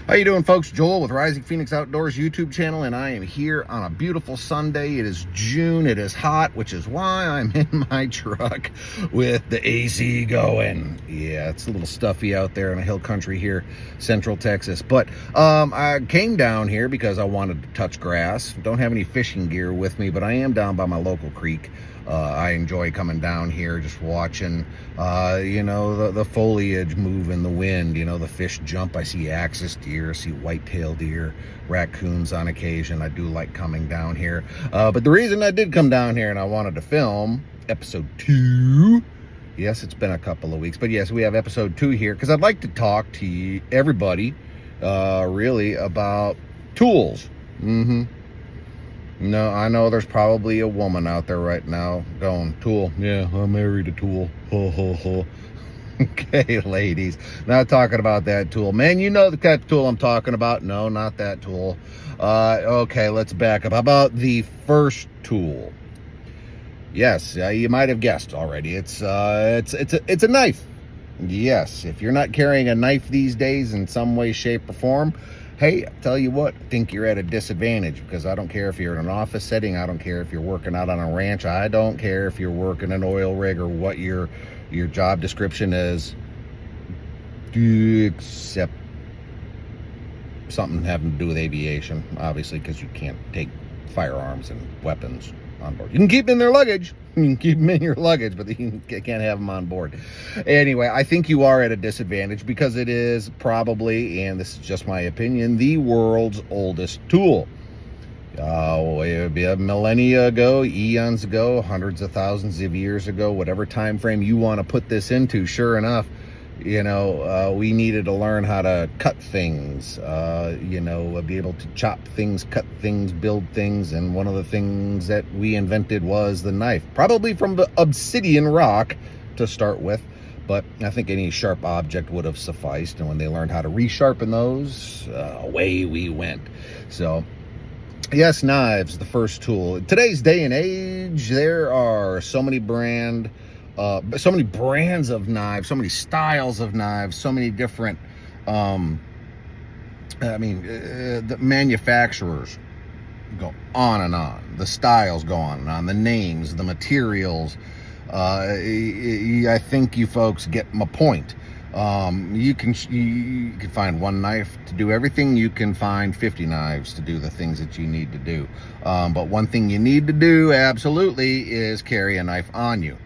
How you doing, folks? Joel with Rising Phoenix Outdoors YouTube channel, and I am here on a beautiful Sunday. It is June. It is hot, which is why I'm in my truck with the AC going. Yeah, it's a little stuffy out there in the hill country here, Central Texas. But I came down here because I wanted to touch grass. Don't have any fishing gear with me, but I am down by my local creek. I enjoy coming down here, just watching, the foliage move in the wind, the fish jump. I see axis deer, I see white-tailed deer, raccoons on occasion. I do like coming down here. But the reason I did come down here and I wanted to film episode 2, yes, it's been a couple of weeks, but yes, we have episode 2 here because I'd like to talk to everybody, really, about tools. No, I know there's probably a woman out there right now going, tool. Yeah, I married a tool. Ho, ho, ho. Okay, ladies. Not talking about that tool. Man, you know the type of tool I'm talking about. No, not that tool. Okay, let's back up. How about the first tool? Yes, you might have guessed already. It's a knife. Yes, if you're not carrying a knife these days in some way, shape, or form, hey, I tell you what, I think you're at a disadvantage, because I don't care if you're in an office setting, I don't care if you're working out on a ranch, I don't care if you're working an oil rig or what your job description is, except something having to do with aviation, obviously, because you can't take firearms and weapons on board. You can keep them in their luggage. You can keep them in your luggage, but you can't have them on board. Anyway, I think you are at a disadvantage because it is probably, and this is just my opinion, the world's oldest tool. Millennia ago, eons ago, hundreds of thousands of years ago, whatever time frame you want to put this into, sure enough, we needed to learn how to cut things, be able to chop things, cut things, build things. And one of the things that we invented was the knife, probably from the obsidian rock to start with. But I think any sharp object would have sufficed. And when they learned how to resharpen those, away we went. So, yes, knives, the first tool. In today's day and age, there are so many brands of knives, so many styles of knives, so many different, the manufacturers go on and on. The styles go on and on. The names, the materials. I think you folks get my point. You can find one knife to do everything. You can find 50 knives to do the things that you need to do. But one thing you need to do, absolutely, is carry a knife on you.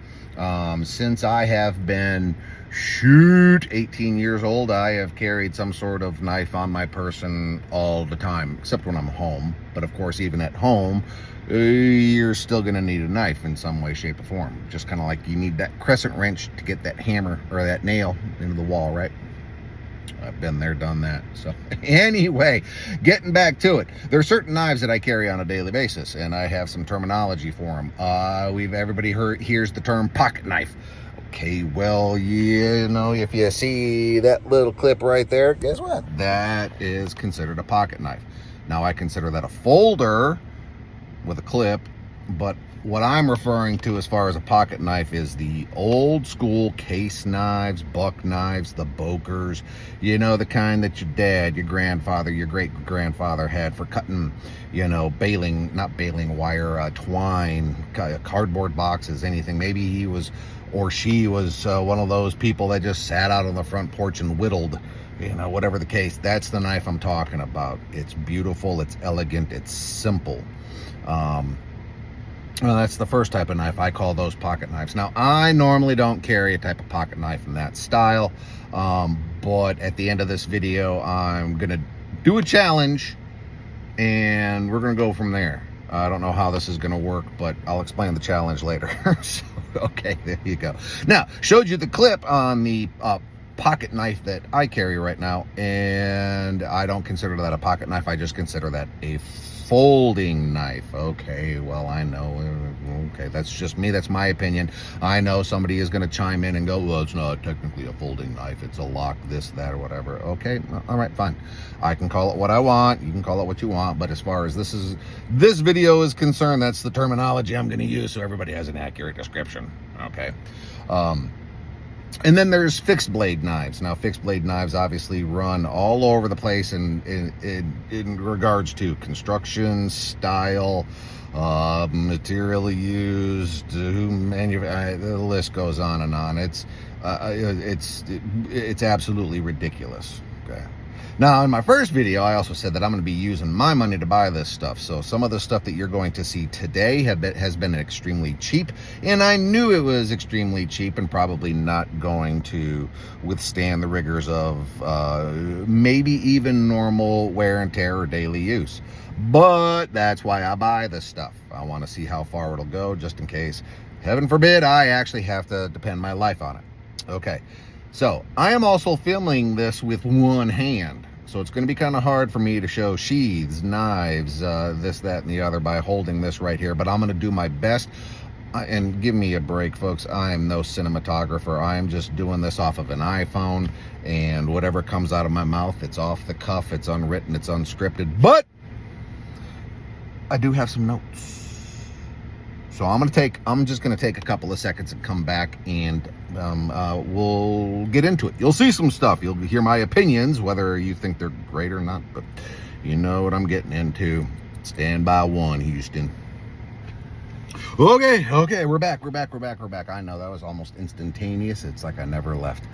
Since I have been 18 years old, I have carried some sort of knife on my person all the time, except when I'm home. But of course, even at home, you're still going to need a knife in some way, shape, or form. Just kind of like you need that crescent wrench to get that hammer or that nail into the wall, right? I've been there, done that. So anyway, getting back to it, there are certain knives that I carry on a daily basis, and I have some terminology for them. Everybody hears the term pocket knife. Okay, well, if you see that little clip right there, guess what? That is considered a pocket knife. Now, I consider that a folder with a clip, but what I'm referring to as far as a pocket knife is the old school case knives, buck knives, the Bokers, the kind that your dad, your grandfather, your great-grandfather had for cutting, not baling wire, twine, cardboard boxes, anything. Maybe he was, or she was one of those people that just sat out on the front porch and whittled, whatever the case. That's the knife I'm talking about. It's beautiful, it's elegant, it's simple. Well, that's the first type of knife. I call those pocket knives. Now, I normally don't carry a type of pocket knife in that style, but at the end of this video, I'm going to do a challenge, and we're going to go from there. I don't know how this is going to work, but I'll explain the challenge later. So, okay, there you go. Now, showed you the clip on the pocket knife that I carry right now, and I don't consider that a pocket knife. I just consider that a folding knife. Okay, well, I know. Okay, that's just me. That's my opinion. I know somebody is going to chime in and go, well, it's not technically a folding knife. It's a lock, this, that, or whatever. Okay, all right, fine. I can call it what I want. You can call it what you want. But as far as this video is concerned, that's the terminology I'm going to use so everybody has an accurate description. Okay. And then there's fixed blade knives. Now, fixed blade knives obviously run all over the place in regards to construction, style, material used, the list goes on and on. It's absolutely ridiculous. Okay. Now, in my first video, I also said that I'm going to be using my money to buy this stuff. So some of the stuff that you're going to see today has been extremely cheap. And I knew it was extremely cheap and probably not going to withstand the rigors of maybe even normal wear and tear or daily use. But that's why I buy this stuff. I want to see how far it'll go, just in case, heaven forbid, I actually have to depend my life on it. Okay. So I am also filming this with one hand. So it's going to be kind of hard for me to show sheaths, knives, this, that, and the other by holding this right here. But I'm going to do my best. And give me a break, folks. I am no cinematographer. I am just doing this off of an iPhone. And whatever comes out of my mouth, it's off the cuff. It's unwritten. It's unscripted. But I do have some notes. So I'm just going to take a couple of seconds and come back, and we'll get into it. You'll see some stuff. You'll hear my opinions, whether you think they're great or not, but you know what I'm getting into. Stand by one, Houston. Okay, we're back. I know that was almost instantaneous. It's like I never left.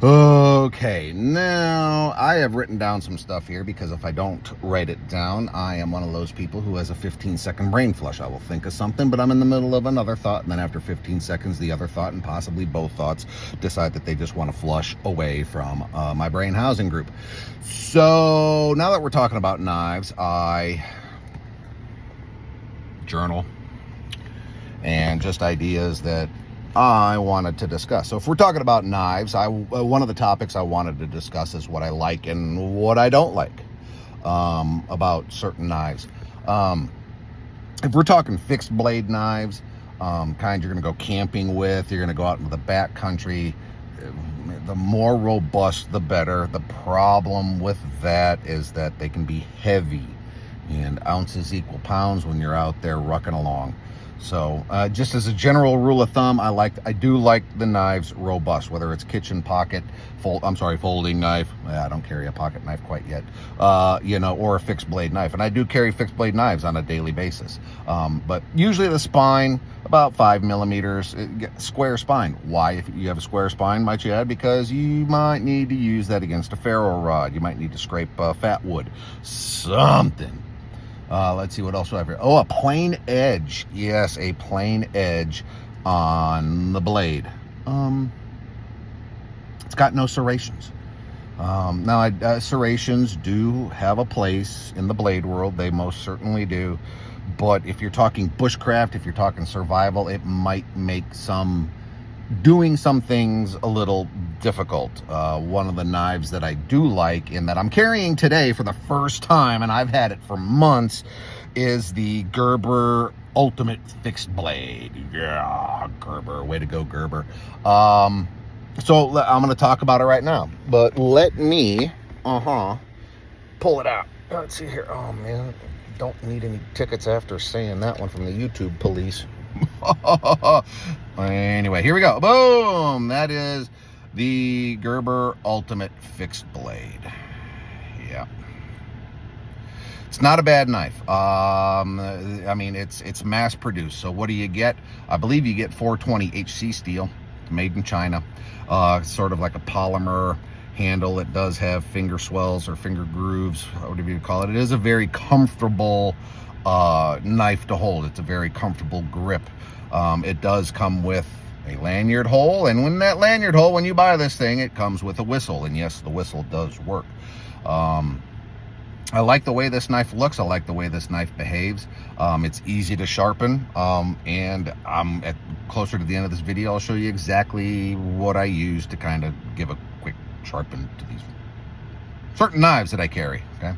Okay, now I have written down some stuff here, because if I don't write it down, I am one of those people who has a 15-second brain flush. I will think of something, but I'm in the middle of another thought, and then after 15 seconds, the other thought and possibly both thoughts decide that they just want to flush away from my brain housing group. So now that we're talking about knives, I journal and just ideas that I wanted to discuss. So if we're talking about knives, one of the topics I wanted to discuss is what I like and what I don't like about certain knives. If we're talking fixed blade knives, kind you're going to go camping with, you're going to go out into the back country, the more robust, the better. The problem with that is that they can be heavy, and ounces equal pounds when you're out there rucking along. So just as a general rule of thumb, I do like the knives robust, whether it's kitchen pocket, folding knife. I don't carry a pocket knife quite yet, or a fixed blade knife. And I do carry fixed blade knives on a daily basis. But usually the spine, about 5 millimeters, square spine. Why, if you have a square spine, might you add? Because you might need to use that against a ferro rod. You might need to scrape fat wood, something. Let's see what else do I have here. Oh, a plain edge. Yes, a plain edge on the blade. It's got no serrations. Now, serrations do have a place in the blade world. They most certainly do. But if you're talking bushcraft, if you're talking survival, it might make doing some things a little difficult. One of the knives that I do like, and that I'm carrying today for the first time, and I've had it for months, is the Gerber Ultimate Fixed Blade. Yeah, Gerber. Way to go, Gerber. So I'm going to talk about it right now. But let me, pull it out. Let's see here. Oh, man. Don't need any tickets after saying that one from the YouTube police. Anyway, here we go. Boom! That is the Gerber Ultimate Fixed Blade. Yeah. It's not a bad knife. I mean, it's mass produced. So what do you get? I believe you get 420 HC steel, made in China. Sort of like a polymer handle. It does have finger swells or finger grooves, whatever you call it. It is a very comfortable knife to hold. It's a very comfortable grip. It does come with a lanyard hole, and when you buy this thing, it comes with a whistle, and yes, the whistle does work. I like the way this knife looks. I like the way this knife behaves. It's easy to sharpen, and closer to the end of this video, I'll show you exactly what I use to kind of give a quick sharpen to these certain knives that I carry. Okay,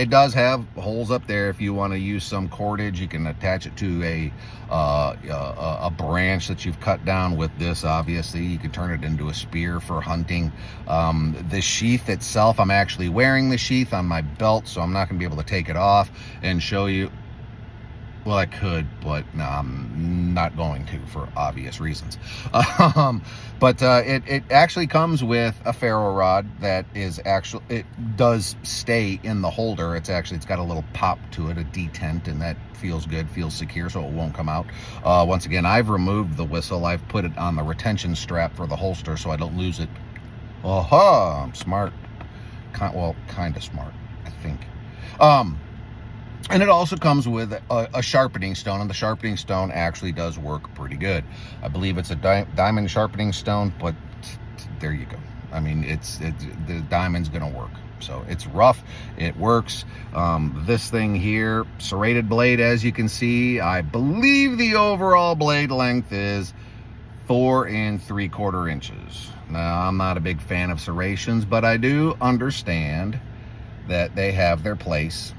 it does have holes up there. If you want to use some cordage, you can attach it to a branch that you've cut down with this. Obviously, you can turn it into a spear for hunting. The sheath itself, I'm actually wearing the sheath on my belt, so I'm not going to be able to take it off and show you. Well, I could, but I'm not going to for obvious reasons. But it actually comes with a ferro rod that is actually, it does stay in the holder. It's got a little pop to it, a detent, and that feels good, feels secure, so it won't come out. Once again, I've removed the whistle. I've put it on the retention strap for the holster so I don't lose it. Aha, I'm smart. Kind of smart, I think. And it also comes with a sharpening stone, and the sharpening stone actually does work pretty good. I believe it's a diamond sharpening stone, but there you go. I mean, the diamond's gonna work. So it's rough, it works. This thing here, serrated blade, as you can see, I believe the overall blade length is 4 3/4 inches. Now, I'm not a big fan of serrations, but I do understand that they have their place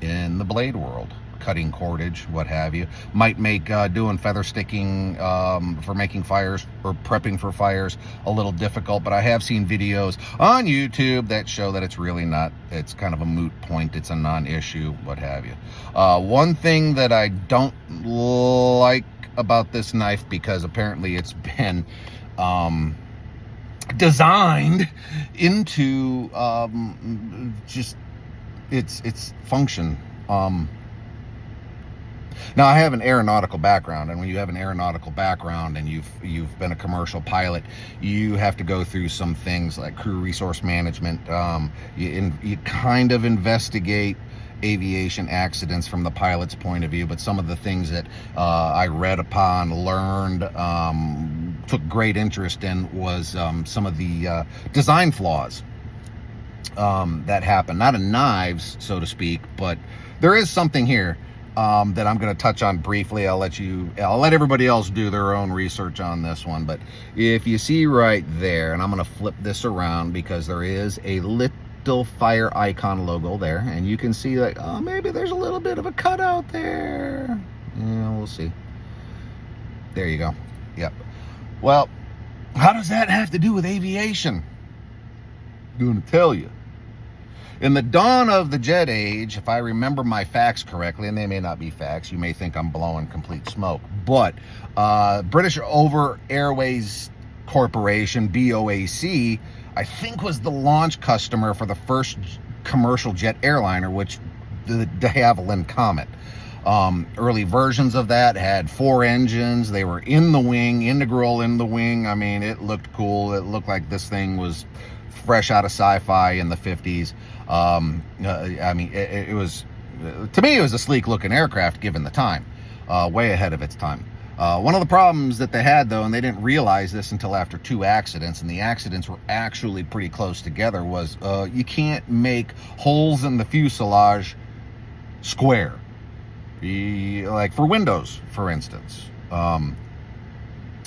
in the blade world. Cutting cordage, what have you. Might make doing feather sticking for making fires or prepping for fires a little difficult, but I have seen videos on YouTube that show that it's really not. It's kind of a moot point. It's a non-issue, what have you. One thing that I don't like about this knife, because apparently it's been designed into just its function. Now, I have an aeronautical background, and when you have an aeronautical background and you've been a commercial pilot, you have to go through some things like crew resource management. You kind of investigate aviation accidents from the pilot's point of view, but some of the things that I read upon, learned, took great interest in was some of the design flaws that happen. Not in knives, so to speak, but there is something here that I'm going to touch on briefly. I'll let everybody else do their own research on this one. But if you see right there, and I'm going to flip this around because there is a little fire icon logo there, and you can see like, oh, maybe there's a little bit of a cutout there. Yeah, we'll see. There you go. Yep. Well, how does that have to do with aviation? I'm going to tell you. In the dawn of the jet age, if I remember my facts correctly, and they may not be facts, you may think I'm blowing complete smoke, but British Over Airways Corporation, BOAC, I think was the launch customer for the first commercial jet airliner, which the de Havilland Comet. Early versions of that had 4 engines. They were in the wing, integral in the wing. I mean, it looked cool. It looked like this thing was fresh out of sci-fi in the 50s. I mean, it was, to me, it was a sleek looking aircraft given the time, way ahead of its time. One of the problems that they had, though, and they didn't realize this until after 2 accidents, and the accidents were actually pretty close together, was you can't make holes in the fuselage square. Like for windows, for instance.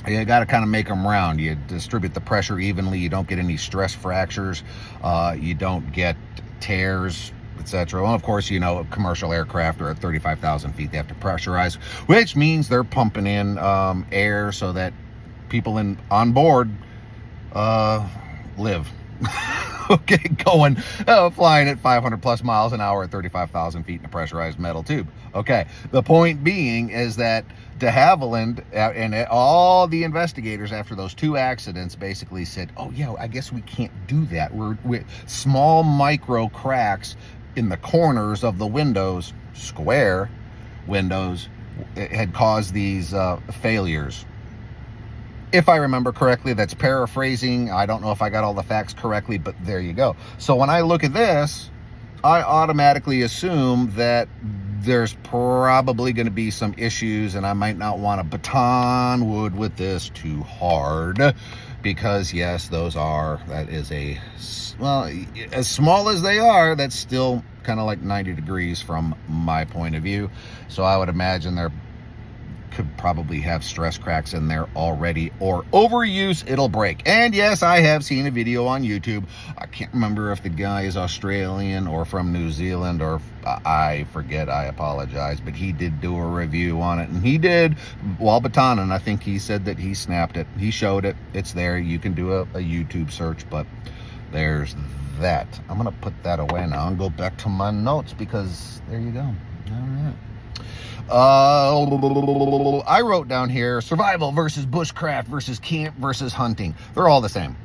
You got to kind of make them round. You distribute the pressure evenly. You don't get any stress fractures. You don't get tears, etc. Well, of course, you know, commercial aircraft are at 35,000 feet. They have to pressurize, which means they're pumping in air so that people on board live. Okay, flying at 500 plus miles an hour at 35,000 feet in a pressurized metal tube. Okay, the point being is that de Havilland and all the investigators after those 2 accidents basically said, oh yeah, I guess we can't do that. We're small micro cracks in the corners of the windows, square windows, had caused these failures. If I remember correctly, that's paraphrasing. I don't know if I got all the facts correctly, but there you go. So when I look at this, I automatically assume that there's probably going to be some issues, and I might not want to baton wood with this too hard, because yes, that is well, as small as they are, that's still kind of like 90 degrees from my point of view. So I would imagine there could probably have stress cracks in there already, or overuse, it'll break. And yes, I have seen a video on YouTube. I can't remember if the guy is Australian or from New Zealand, or I forget, I apologize, but he did do a review on it, and he did, while batoning, I think he said that he snapped it. He showed it. It's there. You can do a YouTube search, but there's that. I'm gonna put that away now and go back to my notes, because there you go. All right. I wrote down here survival versus bushcraft versus camp versus hunting. They're all the same.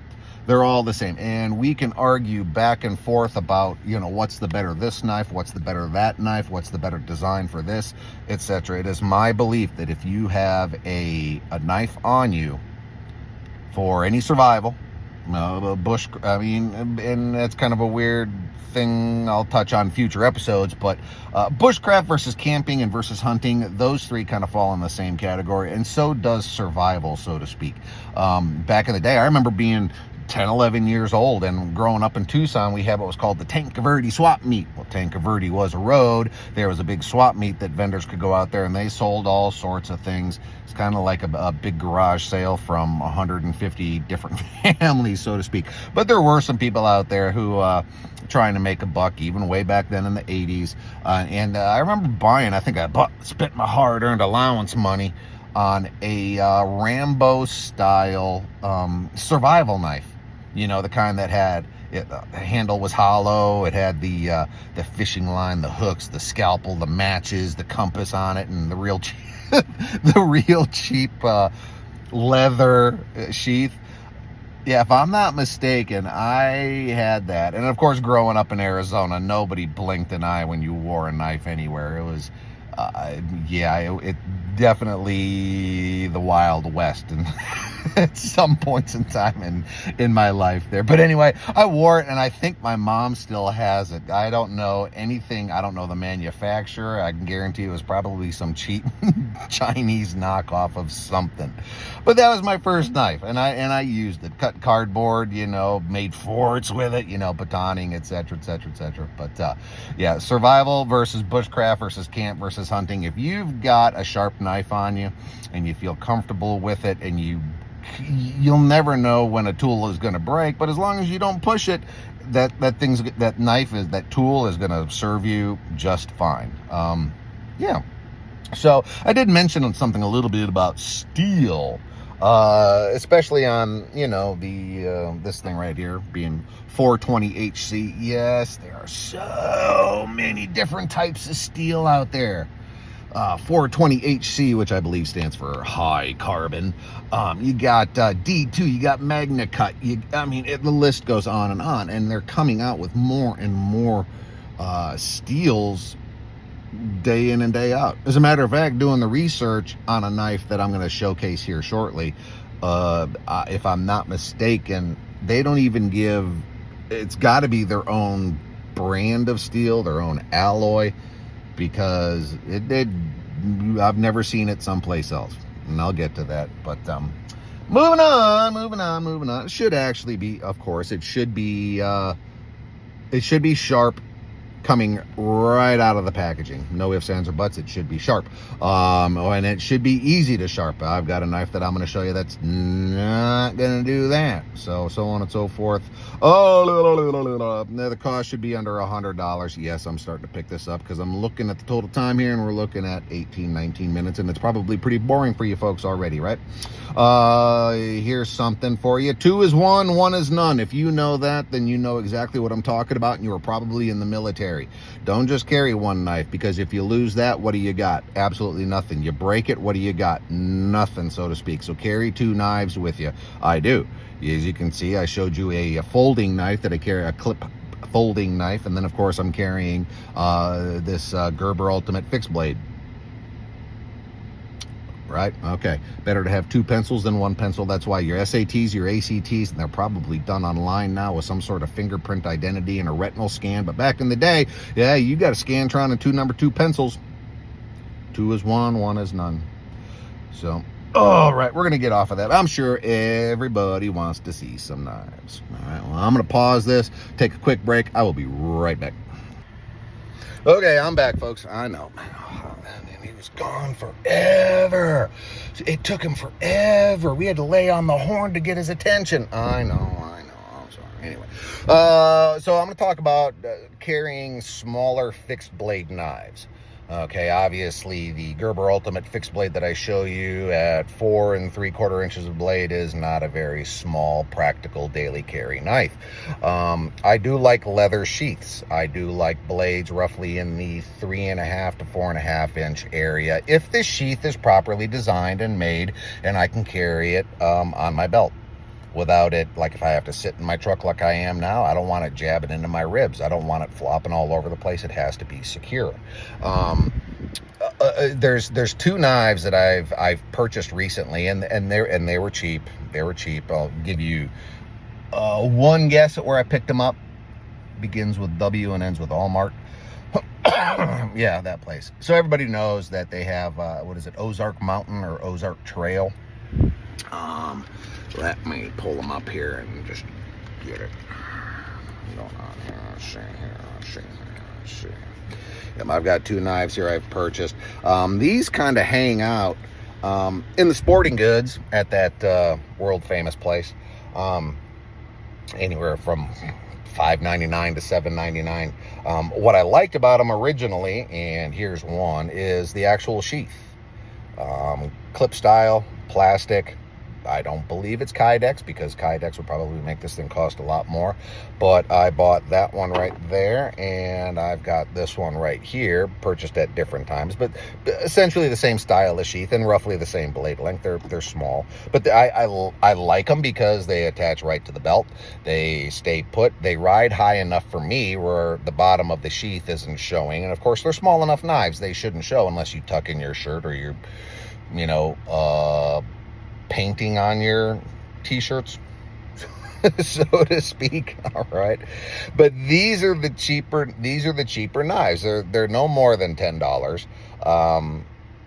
They're all the same. And we can argue back and forth about, what's the better this knife, what's the better that knife, what's the better design for this, etc. It is my belief that if you have a knife on you for any survival, and that's kind of a weird thing I'll touch on future episodes, but bushcraft versus camping and versus hunting, those three kind of fall in the same category, and so does survival, so to speak. Back in the day, I remember being 10, 11 years old, and growing up in Tucson, we had what was called the Tanque Verde swap meet. Well, Tanque Verde was a road. There was a big swap meet that vendors could go out there, and they sold all sorts of things. It's kind of like a big garage sale from 150 different families, so to speak. But there were some people out there who trying to make a buck, even way back then in the 80s. And I remember buying, I think I spent my hard-earned allowance money on a Rambo style survival knife. The kind that had the handle was hollow. It had the fishing line, the hooks, the scalpel, the matches, the compass on it, and the real cheap leather sheath. Yeah, if I'm not mistaken, I had that. And of course, growing up in Arizona, nobody blinked an eye when you wore a knife anywhere. It was, it definitely the Wild West, and at some points in time in my life there. But anyway, I wore it, and I think my mom still has it. I don't know anything. I don't know the manufacturer. I can guarantee it was probably some cheap Chinese knockoff of something. But that was my first knife, and I used it. Cut cardboard, made forts with it, batoning, etc., etc., etc. But yeah, survival versus bushcraft versus camp versus hunting. If you've got a sharp knife on you and you feel comfortable with it, and you'll never know when a tool is going to break, but as long as you don't push it, that tool is going to serve you just fine. Yeah. So I did mention something a little bit about steel, especially on this thing right here being 420 HC. Yes, there are so many different types of steel out there. 420 HC, which I believe stands for high carbon. You got D2, you got Magna Cut. The list goes on, and they're coming out with more and more steels day in and day out. As a matter of fact, doing the research on a knife that I'm going to showcase here shortly, if I'm not mistaken, they don't even give, it's got to be their own brand of steel, their own alloy, because I've never seen it someplace else, and I'll get to that. But moving on. It should actually be, of course, it should be sharp coming right out of the packaging. No ifs, ands, or buts. It should be sharp. And it should be easy to sharpen. I've got a knife that I'm going to show you that's not going to do that. So on and so forth. The cost should be under $100. Yes, I'm starting to pick this up because I'm looking at the total time here, and we're looking at 18, 19 minutes, and it's probably pretty boring for you folks already, right? Here's something for you. 2 is 1, 1 is none. If you know that, then you know exactly what I'm talking about, and you were probably in the military. Don't just carry one knife, because if you lose that, what do you got? Absolutely nothing. You break it, what do you got? Nothing, so to speak. So carry 2 knives with you. I do. As you can see, I showed you a folding knife that I carry, a clip folding knife, and then of course I'm carrying this Gerber Ultimate fixed blade. Right? Okay. Better to have 2 pencils than 1 pencil. That's why your SATs, your ACTs, and they're probably done online now with some sort of fingerprint identity and a retinal scan. But back in the day, yeah, you got a Scantron and 2 number 2 pencils. 2 is 1, 1 is none. So, all right, we're going to get off of that. I'm sure everybody wants to see some knives. All right, well, I'm going to pause this, take a quick break. I will be right back. Okay, I'm back, folks. I know. He was gone forever. It took him forever. We had to lay on the horn to get his attention. I know. I'm sorry. Anyway, so I'm going to talk about carrying smaller fixed blade knives. Okay, obviously the Gerber Ultimate fixed blade that I show you at 4 3/4 inches of blade is not a very small, practical daily carry knife. I do like leather sheaths. I do like blades roughly in the 3.5 to 4.5 inch area if the sheath is properly designed and made and I can carry it on my belt. Without it, like if I have to sit in my truck like I am now, I don't want it jabbing into my ribs. I don't want it flopping all over the place. It has to be secure. There's two knives that I've purchased recently, and they were cheap. They were cheap. I'll give you one guess at where I picked them up. Begins with W and ends with Allmark. Yeah, that place. So everybody knows that they have what is it, Ozark Mountain or Ozark Trail. Let me pull them up here and just get it going on here. See. Yep, I've got two knives here I've purchased. These kind of hang out in the sporting goods at that world famous place. Anywhere from $5.99 to $7.99. What I liked about them originally, and here's one, is the actual sheath. Clip style, plastic. I don't believe it's Kydex, because Kydex would probably make this thing cost a lot more. But I bought that one right there, and I've got this one right here, purchased at different times, but essentially the same style of sheath and roughly the same blade length. They're small, but I like them because they attach right to the belt. They stay put. They ride high enough for me where the bottom of the sheath isn't showing. And of course, they're small enough knives. They shouldn't show unless you tuck in your shirt or you're, painting on your t-shirts, so to speak. All right, but these are the cheaper knives. They're no more than $10,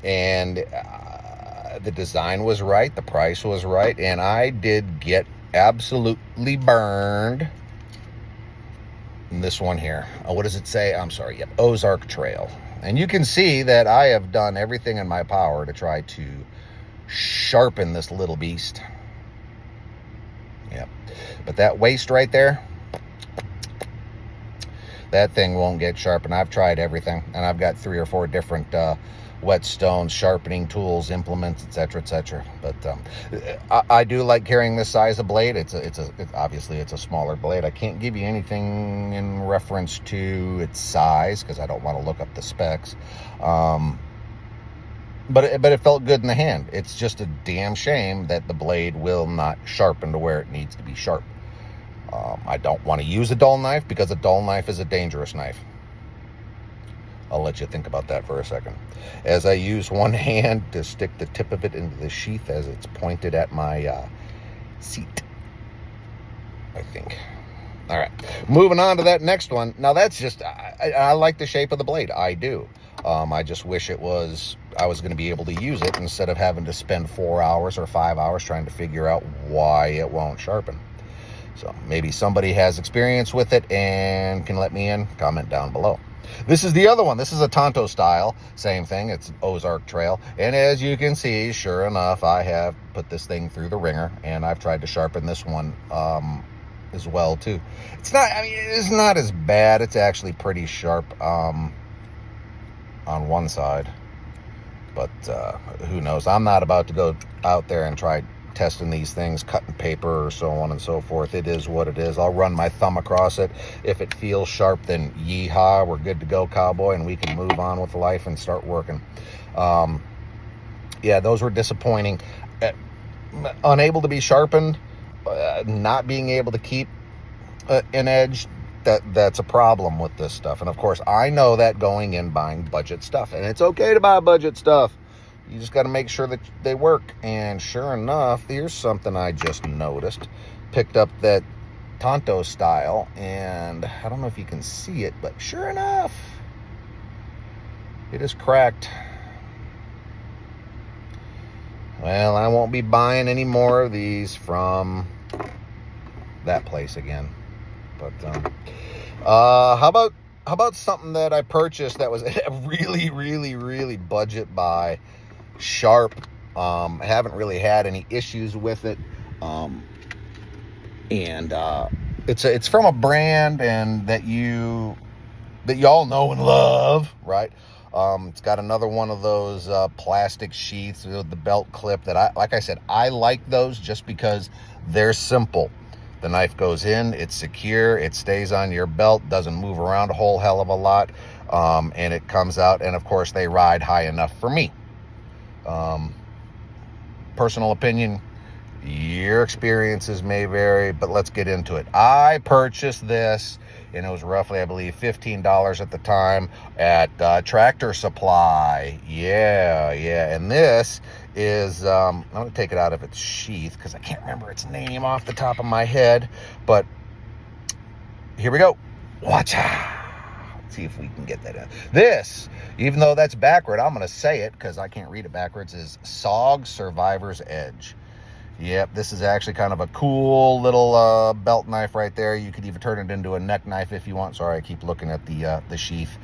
and the design was right, the price was right, and I did get absolutely burned in this one here. What does it say? I'm sorry. Yep, Ozark Trail. And you can see that I have done everything in my power to try to sharpen this little beast. Yep. But that waist right there, that thing won't get sharpened. I've tried everything, and I've got 3 or 4 different whetstones, sharpening tools, implements, etc. But I do like carrying this size of blade. Obviously it's a smaller blade. I can't give you anything in reference to its size because I don't want to look up the specs. But it felt good in the hand. It's just a damn shame that the blade will not sharpen to where it needs to be sharp. I don't want to use a dull knife because a dull knife is a dangerous knife. I'll let you think about that for a second. As I use one hand to stick the tip of it into the sheath as it's pointed at my seat, I think. All right, moving on to that next one. Now that's just, I like the shape of the blade. I do. I just wish I was going to be able to use it instead of having to spend 4 hours or 5 hours trying to figure out why it won't sharpen. So maybe somebody has experience with it and can let me in. Comment down below. This is the other one. This is a Tonto style. Same thing. It's Ozark Trail. And as you can see, sure enough, I have put this thing through the ringer, and I've tried to sharpen this one as well too. It's not as bad. It's actually pretty sharp on one side, but who knows? I'm not about to go out there and try testing these things, cutting paper or so on and so forth. It is what it is. I'll run my thumb across it. If it feels sharp, then yeehaw, we're good to go, cowboy, and we can move on with life and start working. Yeah, those were disappointing. Unable to be sharpened, not being able to keep an edge, that's a problem with this stuff. And of course, I know that going in buying budget stuff, and it's okay to buy budget stuff. You just got to make sure that they work. And sure enough, here's something I just noticed. Picked up that Tonto style, and I don't know if you can see it, but sure enough, it is cracked. Well, I won't be buying any more of these from that place again. But how about something that I purchased that was really budget buy, sharp. I haven't really had any issues with it, and it's from a brand and that y'all know and love, right? It's got another one of those plastic sheaths with the belt clip that like I said, I like those just because they're simple. The knife goes in, it's secure, it stays on your belt, doesn't move around a whole hell of a lot, and it comes out, and of course they ride high enough for me. Personal opinion, your experiences may vary, but let's get into it. I purchased this, and it was roughly, I believe, $15 at the time at Tractor Supply. Yeah, and this is, I'm going to take it out of its sheath because I can't remember its name off the top of my head, but here we go. Watch out. See if we can get that in. This, even though that's backward, I'm going to say it because I can't read it backwards, is SOG Survivor's Edge. Yep, this is actually kind of a cool little belt knife right there. You could even turn it into a neck knife if you want. Sorry, I keep looking at the sheath.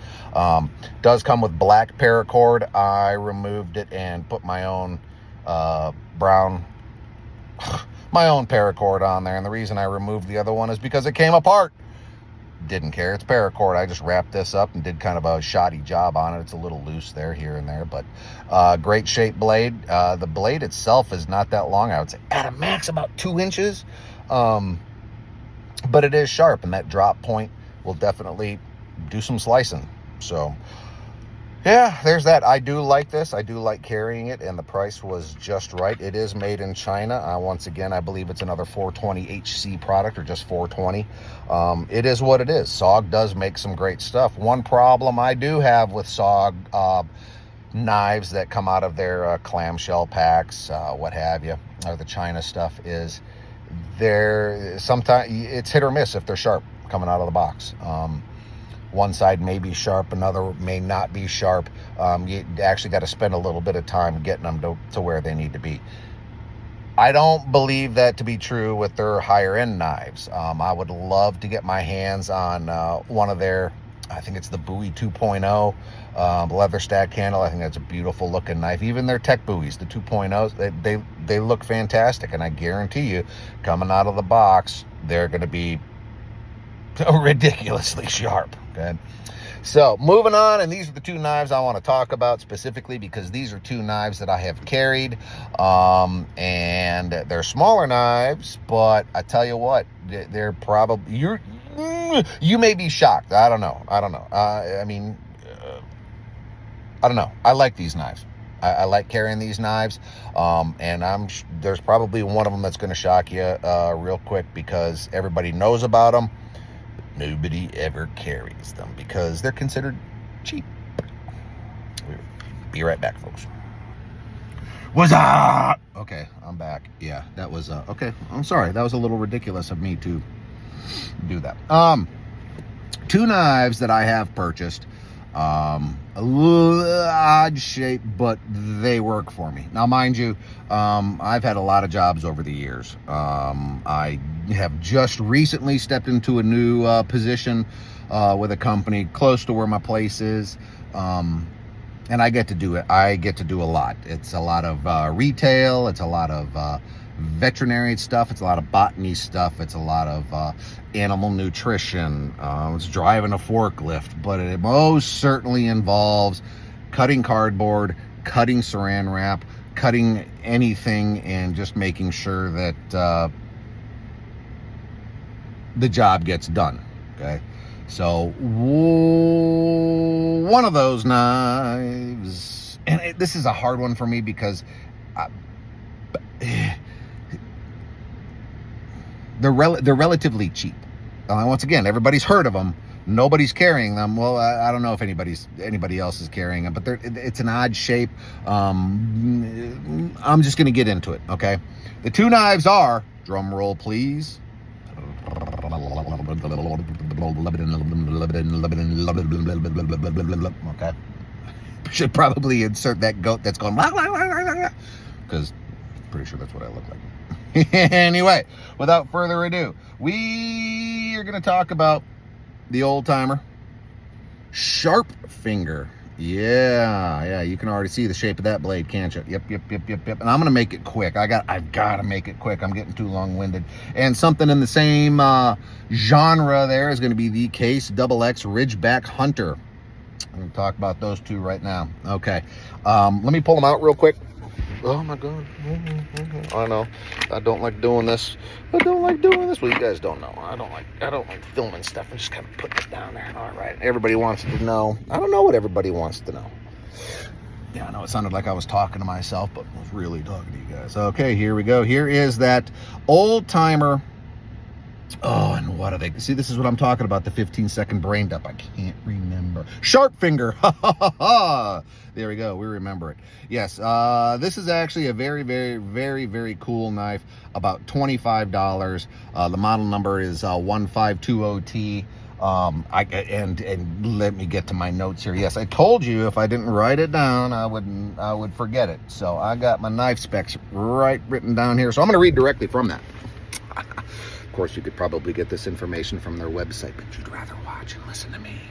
Does come with black paracord. I removed it and put my own brown, my own paracord on there. And the reason I removed the other one is because it came apart. Didn't care, it's paracord. I just wrapped this up and did kind of a shoddy job on it. It's a little loose there, here and there, but great shape blade. The blade itself is not that long. I would say at a max about 2 inches, but it is sharp, and that drop point will definitely do some slicing. So yeah, there's that. I do like this. I do like carrying it, and the price was just right. It is made in China. Once again, I believe it's another 420 HC product, or just 420. It is what it is. SOG does make some great stuff. One problem I do have with SOG knives that come out of their clamshell packs, what have you, or the China stuff, is sometimes it's hit or miss if they're sharp coming out of the box. One side may be sharp, another may not be sharp. You actually got to spend a little bit of time getting them to where they need to be. I don't believe that to be true with their higher end knives. I would love to get my hands on one of their, I think it's the Bowie 2.0 leather stack handle. I think that's a beautiful looking knife. Even their Tech Bowies, the 2.0s, they look fantastic, and I guarantee you, coming out of the box, they're going to be ridiculously sharp. Okay, so moving on, and these are the two knives I want to talk about specifically because these are two knives that I have carried, and they're smaller knives, but I tell you what, they're probably, you may be shocked. I don't know. I don't know. I like these knives. I like carrying these knives, and there's probably one of them that's going to shock you real quick because everybody knows about them. Nobody ever carries them because they're considered cheap. We'll be right back, folks. What's up? Okay, I'm back. Yeah, that was okay. I'm sorry. That was a little ridiculous of me to do that. Two knives that I have purchased. A little odd shape, but they work for me. Now, mind you, I've had a lot of jobs over the years. I have just recently stepped into a new position with a company close to where my place is, and I get to do it. I get to do a lot. It's a lot of retail. It's a lot of veterinary stuff. It's a lot of botany stuff. It's a lot of animal nutrition. It's driving a forklift, but it most certainly involves cutting cardboard, cutting saran wrap, cutting anything, and just making sure that the job gets done. Okay, so one of those knives, and this is a hard one for me because they're relatively cheap. Once again, everybody's heard of them. Nobody's carrying them. Well, I don't know if anybody else is carrying them, but it's an odd shape. I'm just going to get into it, okay? The two knives are, drum roll please. Okay. Should probably insert that goat that's going because pretty sure that's what I look like. Anyway, without further ado, we are going to talk about the old timer Sharpfinger. Yeah, you can already see the shape of that blade, can't you? Yep. And I'm going to make it quick. I've got to make it quick. I'm getting too long-winded. And something in the same genre there is going to be the Case XX Ridgeback Hunter. I'm going to talk about those two right now. Okay. Let me pull them out real quick. Oh my God. I know. I don't like doing this. I don't like doing this. Well, you guys don't know. I don't like filming stuff and just kind of putting it down there. All right. Everybody wants to know. I don't know what everybody wants to know. Yeah, I know it sounded like I was talking to myself, but I was really talking to you guys. Okay, here we go. Here is that old timer. Oh, and what are they? See, this is what I'm talking about, the 15-second brain dump. I can't remember. Sharpfinger. Ha, ha, ha, ha. There we go. We remember it. Yes, this is actually a very, very, very, very cool knife, about $25. The model number is 1520T. And let me get to my notes here. Yes, I told you if I didn't write it down, I would forget it. So I got my knife specs written down here. So I'm going to read directly from that. Of course, you could probably get this information from their website, but you'd rather watch and listen to me.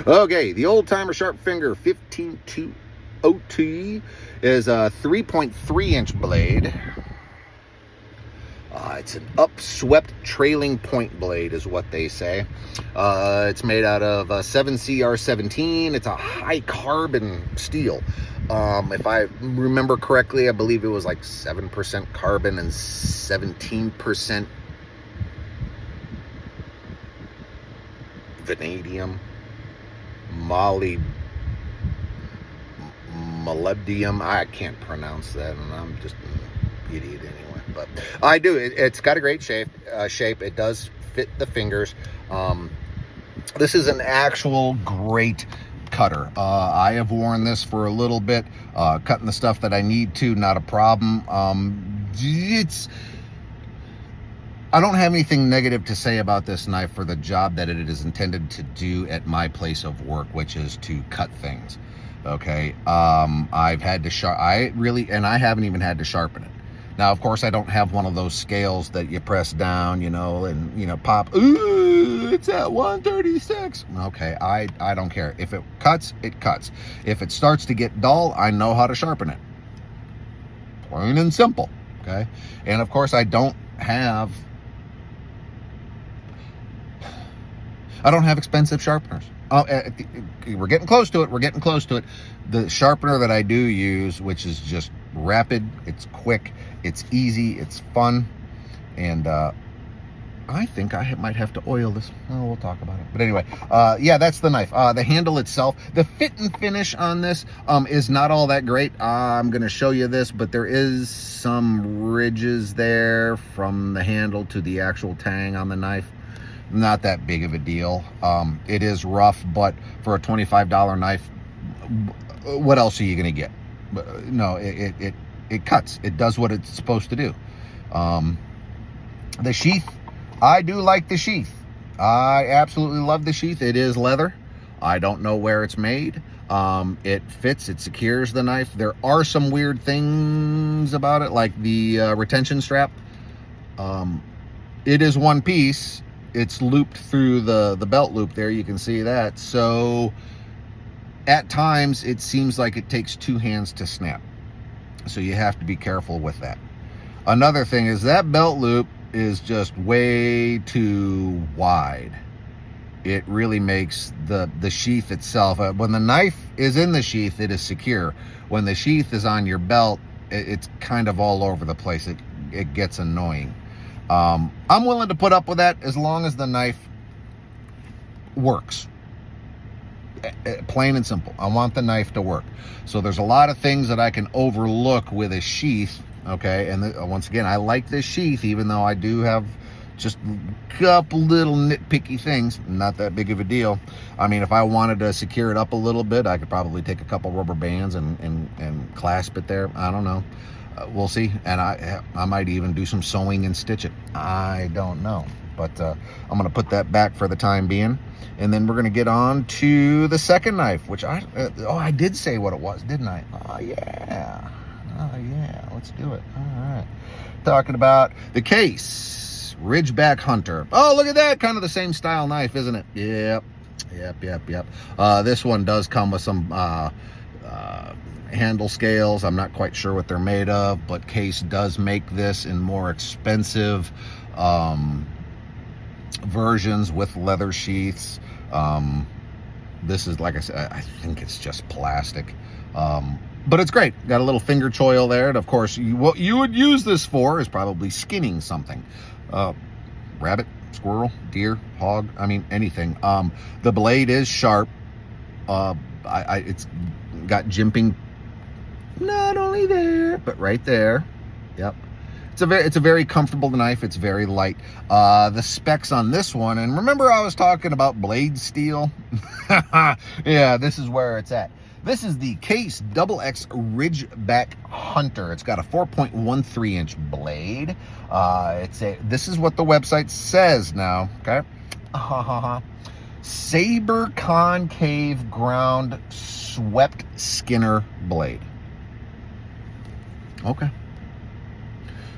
Okay, the old Timer Sharpfinger 152OT is a 3.3-inch blade. It's an upswept trailing point blade is what they say. It's made out of 7CR17. It's a high carbon steel. If I remember correctly, I believe it was like 7% carbon and 17% vanadium, molybdenum. I can't pronounce that, and I'm just an idiot anyway. But I do. It's got a great shape. It does fit the fingers. This is an actual great cutter. I have worn this for a little bit, cutting the stuff that I need to, not a problem. I don't have anything negative to say about this knife for the job that it is intended to do at my place of work, which is to cut things. Okay. I've had to I haven't even had to sharpen it. Now, of course, I don't have one of those scales that you press down, and, pop. Ooh, it's at 136. Okay, I don't care. If it cuts, it cuts. If it starts to get dull, I know how to sharpen it. Plain and simple, okay? And, of course, I don't have expensive sharpeners. Oh, we're getting close to it. The sharpener that I do use, which is just rapid, it's quick, it's easy, it's fun, and I think I might have to oil this. Oh, we'll talk about it. But anyway, yeah, that's the knife. The handle itself, the fit and finish on this is not all that great. I'm going to show you this, but there is some ridges there from the handle to the actual tang on the knife. Not that big of a deal. It is rough, but for a $25 knife, what else are you going to get? No, it cuts. It does what it's supposed to do. The sheath, I do like the sheath. I absolutely love the sheath. It is leather. I don't know where it's made. It fits, it secures the knife. There are some weird things about it, like the retention strap. It is one piece. It's looped through the belt loop there. You can see that. So at times it seems like it takes two hands to snap. So you have to be careful with that. Another thing is that belt loop is just way too wide. It really makes the sheath itself, when the knife is in the sheath, it is secure. When the sheath is on your belt, it's kind of all over the place. It gets annoying. I'm willing to put up with that as long as the knife works. Plain and simple. I want the knife to work. So there's a lot of things that I can overlook with a sheath. Okay, and once again, I like this sheath, even though I do have just a couple little nitpicky things. Not that big of a deal. I mean, if I wanted to secure it up a little bit, I could probably take a couple rubber bands and clasp it there. I don't know. We'll see. And I might even do some sewing and stitch it. I don't know. But I'm going to put that back for the time being. And then we're going to get on to the second knife, which I did say what it was, didn't I? Oh, yeah. Let's do it. All right. Talking about the Case Ridgeback Hunter. Oh, look at that. Kind of the same style knife, isn't it? Yep. This one does come with some handle scales. I'm not quite sure what they're made of, but Case does make this in more expensive versions with leather sheaths. This is, like I said, I think it's just plastic. But it's great. Got a little finger choil there. And of course, what you would use this for is probably skinning something. Rabbit, squirrel, deer, hog, I mean, anything. The blade is sharp. It's got jimping not only there, but right there. Yep. It's a very comfortable knife. It's very light. The specs on this one, and remember I was talking about blade steel? Yeah, this is where it's at. This is the Case XX Ridgeback Hunter. It's got a 4.13 inch blade. This is what the website says now, okay? Saber concave ground swept skinner blade. Okay.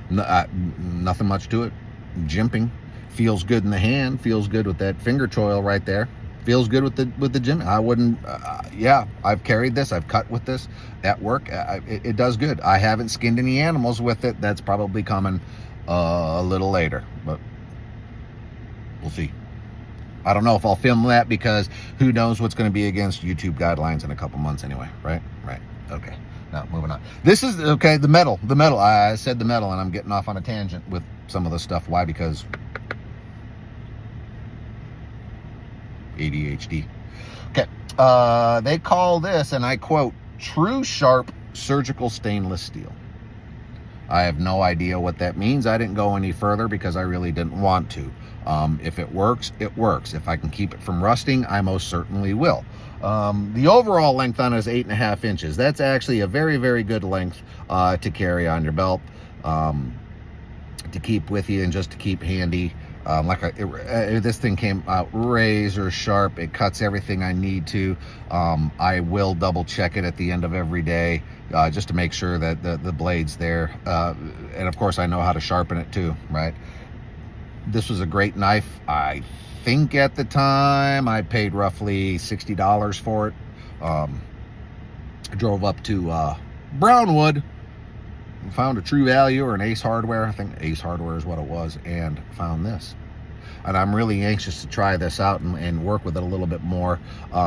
Nothing much to it. Jimping. Feels good in the hand. Feels good with that finger choil right there. Feels good with the gym. I wouldn't. Yeah, I've carried this. I've cut with this at work. It does good. I haven't skinned any animals with it. That's probably coming a little later, but we'll see. I don't know if I'll film that because who knows what's going to be against YouTube guidelines in a couple months anyway. Right. Okay. Now moving on. This is okay. The metal. I said the metal, and I'm getting off on a tangent with some of the stuff. Why? Because ADHD. Okay. They call this, and I quote, true sharp surgical stainless steel. I have no idea what that means. I didn't go any further because I really didn't want to. If it works, it works. If I can keep it from rusting, I most certainly will. The overall length on it is 8.5 inches. That's actually a very, very good length to carry on your belt, to keep with you and just to keep handy. This thing came out razor sharp. It cuts everything I need to. I will double check it at the end of every day just to make sure that the blade's there. And of course I know how to sharpen it too, right? This was a great knife. I think at the time I paid roughly $60 for it. I drove up to Brownwood and found a True Value or an Ace Hardware. I think Ace Hardware is what it was, and found this. And I'm really anxious to try this out and work with it a little bit more.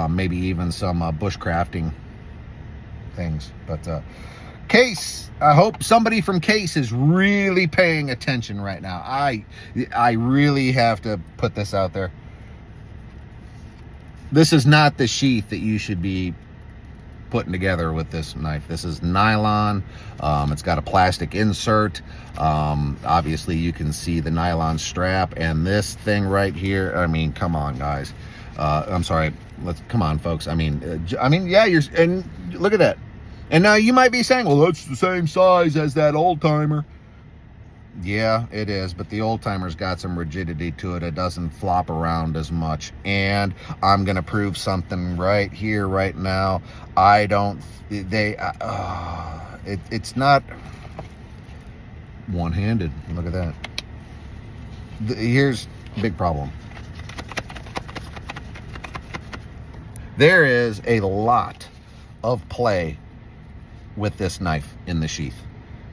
Maybe even some bushcrafting things. But Case, I hope somebody from Case is really paying attention right now. I really have to put this out there. This is not the sheath that you should be putting together with this knife. This is nylon. It's got a plastic insert. Obviously you can see the nylon strap, and this thing right here, I mean, come on guys. I'm sorry, come on folks. I mean, yeah, and look at that. And now you might be saying, well, that's the same size as that old timer. Yeah, it is, but the old timer's got some rigidity to it. It doesn't flop around as much. And I'm gonna prove something right here, right now. It's not one-handed. Look at that. Here's the big problem. There is a lot of play with this knife in the sheath.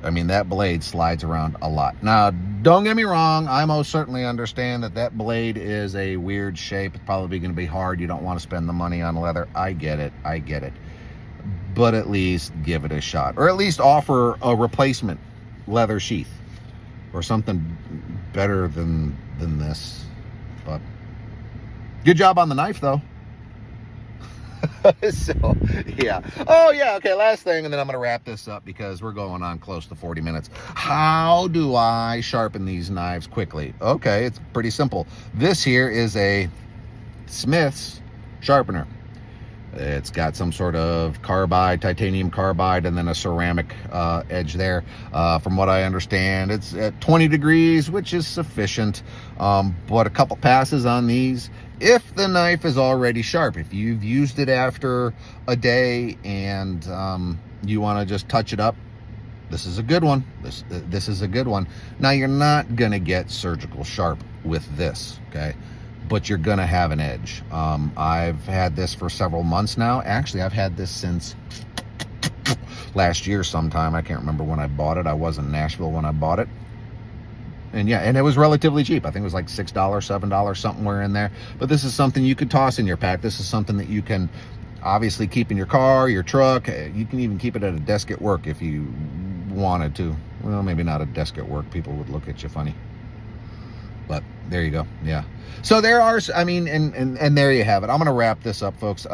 I mean, that blade slides around a lot. Now, don't get me wrong. I most certainly understand that blade is a weird shape. It's probably going to be hard. You don't want to spend the money on leather. I get it. But at least give it a shot. Or at least offer a replacement leather sheath. Or something better than this. But good job on the knife, though. So, yeah. Oh, yeah. Okay, last thing, and then I'm going to wrap this up because we're going on close to 40 minutes. How do I sharpen these knives quickly? Okay, it's pretty simple. This here is a Smith's sharpener. It's got some sort of carbide, titanium carbide, and then a ceramic edge there. From what I understand, it's at 20 degrees, which is sufficient. But a couple passes on these, if the knife is already sharp, if you've used it after a day and you want to just touch it up, this is a good one. This is a good one. Now, you're not going to get surgical sharp with this, okay? But you're gonna have an edge. I've had this for several months now. Actually, I've had this since last year sometime. I can't remember when I bought it. I was in Nashville when I bought it. And yeah, and it was relatively cheap. I think it was like $6, $7, somewhere in there. But this is something you could toss in your pack. This is something that you can obviously keep in your car, your truck. You can even keep it at a desk at work if you wanted to. Well, maybe not a desk at work. People would look at you funny. But there you go. Yeah. So there are, I mean, and there you have it. I'm going to wrap this up, folks.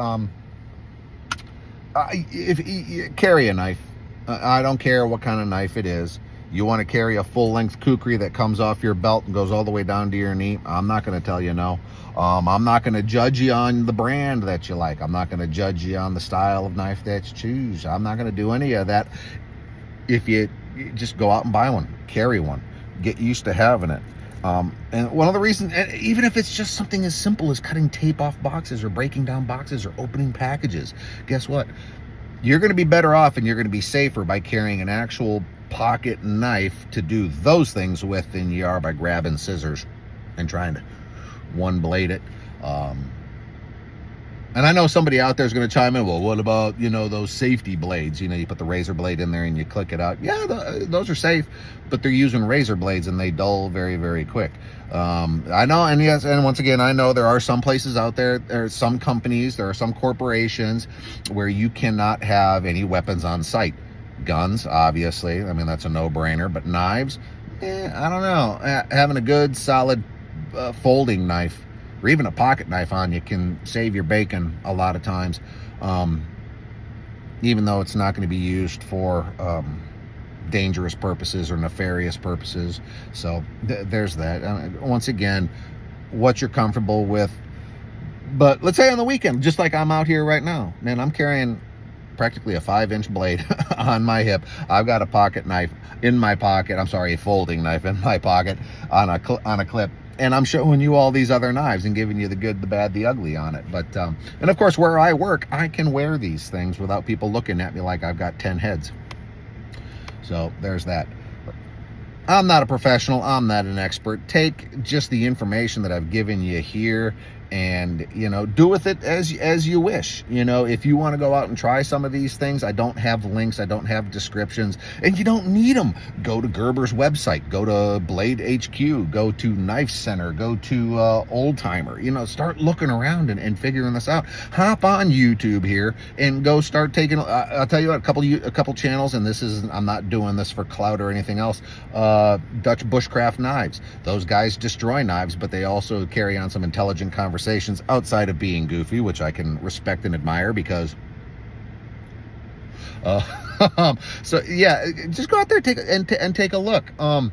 If you carry a knife, I don't care what kind of knife it is. You want to carry a full-length kukri that comes off your belt and goes all the way down to your knee, I'm not going to tell you no. I'm not going to judge you on the brand that you like. I'm not going to judge you on the style of knife that you choose. I'm not going to do any of that. If you just go out and buy one, carry one, get used to having it. And one of the reasons, even if it's just something as simple as cutting tape off boxes or breaking down boxes or opening packages, guess what? You're going to be better off and you're going to be safer by carrying an actual pocket knife to do those things with than you are by grabbing scissors and trying to one blade it. And I know somebody out there is going to chime in, well, what about, those safety blades? You put the razor blade in there and you click it out. Yeah, those are safe, but they're using razor blades and they dull very, very quick. I know, and yes, and once again, I know there are some places out there, there are some companies, there are some corporations where you cannot have any weapons on site. Guns, obviously, I mean, that's a no-brainer, but knives, I don't know. Having a good, solid folding knife or even a pocket knife on you can save your bacon a lot of times, even though it's not going to be used for dangerous purposes or nefarious purposes. So there's that. Once again, what you're comfortable with. But let's say on the weekend, just like I'm out here right now, man, I'm carrying practically a 5-inch blade on my hip. I've got a pocket knife in my pocket. I'm sorry, a folding knife in my pocket on a clip. And I'm showing you all these other knives and giving you the good, the bad, the ugly on it. But, and of course, where I work, I can wear these things without people looking at me like I've got 10 heads. So there's that. I'm not a professional. I'm not an expert. Take just the information that I've given you here and, do with it as you wish. If you want to go out and try some of these things, I don't have links, I don't have descriptions, and you don't need them. Go to Gerber's website, go to Blade HQ, go to Knife Center, go to Old Timer. Start looking around and figuring this out. Hop on YouTube here and go start taking. I'll tell you what, a couple channels, and I'm not doing this for clout or anything else. Dutch Bushcraft Knives. Those guys destroy knives, but they also carry on some intelligent conversations outside of being goofy, which I can respect and admire because so yeah, just go out there and take a look, and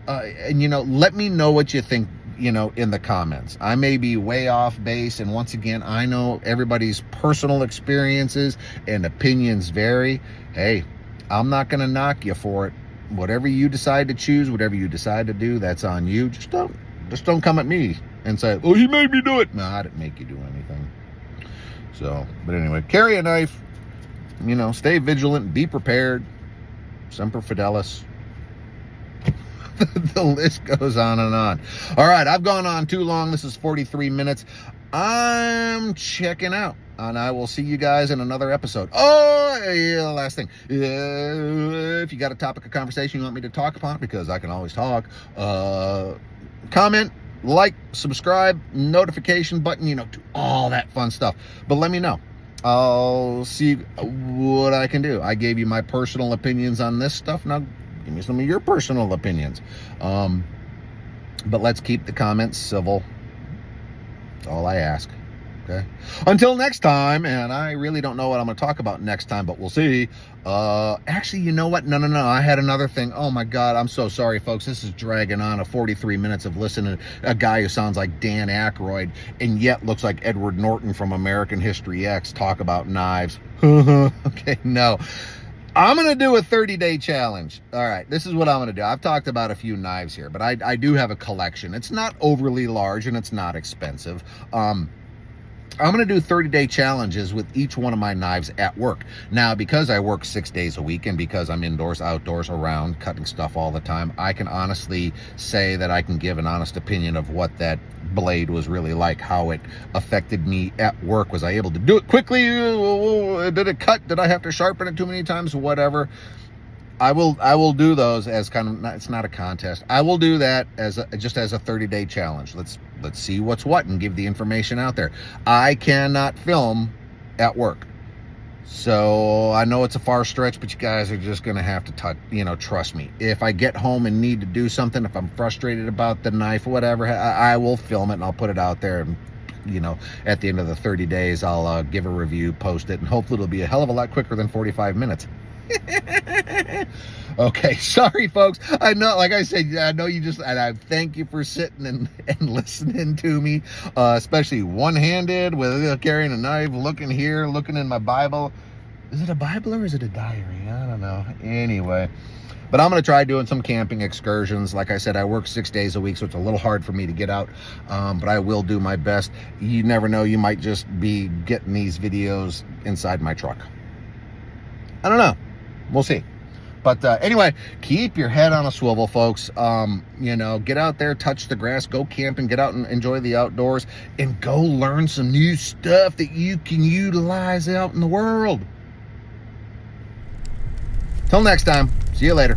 let me know what you think in the comments. I may be way off base, and once again, I know everybody's personal experiences and opinions vary. Hey, I'm not going to knock you for it. Whatever you decide to choose, whatever you decide to do, that's on you. Just don't come at me and say, well, he made me do it. No, I didn't make you do anything. So, but anyway, carry a knife, stay vigilant, be prepared, semper fidelis. The list goes on and on. All right, I've gone on too long. This is 43 minutes. I'm checking out, and I will see you guys in another episode. Oh, yeah, last thing. If you got a topic of conversation you want me to talk upon, because I can always talk, comment, like, subscribe, notification button, do all that fun stuff. But let me know. I'll see what I can do. I gave you my personal opinions on this stuff. Now, give me some of your personal opinions. But let's keep the comments civil. That's all I ask. Okay. Until next time, and I really don't know what I'm going to talk about next time, but we'll see. Actually, you know what? No. I had another thing. Oh my God, I'm so sorry, folks. This is dragging on. 43 minutes of listening to a guy who sounds like Dan Aykroyd and yet looks like Edward Norton from American History X talk about knives. Okay, no. I'm going to do a 30-day challenge. All right, this is what I'm going to do. I've talked about a few knives here, but I do have a collection. It's not overly large and it's not expensive. I'm going to do 30-day challenges with each one of my knives at work. Now, because I work 6 days a week and because I'm indoors, outdoors, around, cutting stuff all the time, I can honestly say that I can give an honest opinion of what that blade was really like, how it affected me at work. Was I able to do it quickly? Did it cut? Did I have to sharpen it too many times? Whatever. I will do those as kind of, it's not a contest. I will do that as just as a 30-day challenge. Let's see what's what and give the information out there. I cannot film at work. So I know it's a far stretch, but you guys are just going to have to trust me. If I get home and need to do something, if I'm frustrated about the knife or whatever, I will film it and I'll put it out there. And at the end of the 30 days, I'll give a review, post it, and hopefully it'll be a hell of a lot quicker than 45 minutes. Okay, sorry folks. I know, like I said, I know you just, and I thank you for sitting and listening to me, especially one-handed with carrying a knife, looking here, looking in my Bible. Is it a Bible or is it a diary? I don't know. Anyway, but I'm going to try doing some camping excursions. Like I said, I work 6 days a week, so it's a little hard for me to get out, but I will do my best. You never know, you might just be getting these videos inside my truck. I don't know. We'll see. But anyway, keep your head on a swivel, folks. Get out there, touch the grass, go camping, get out and enjoy the outdoors, and go learn some new stuff that you can utilize out in the world. Till next time, see you later.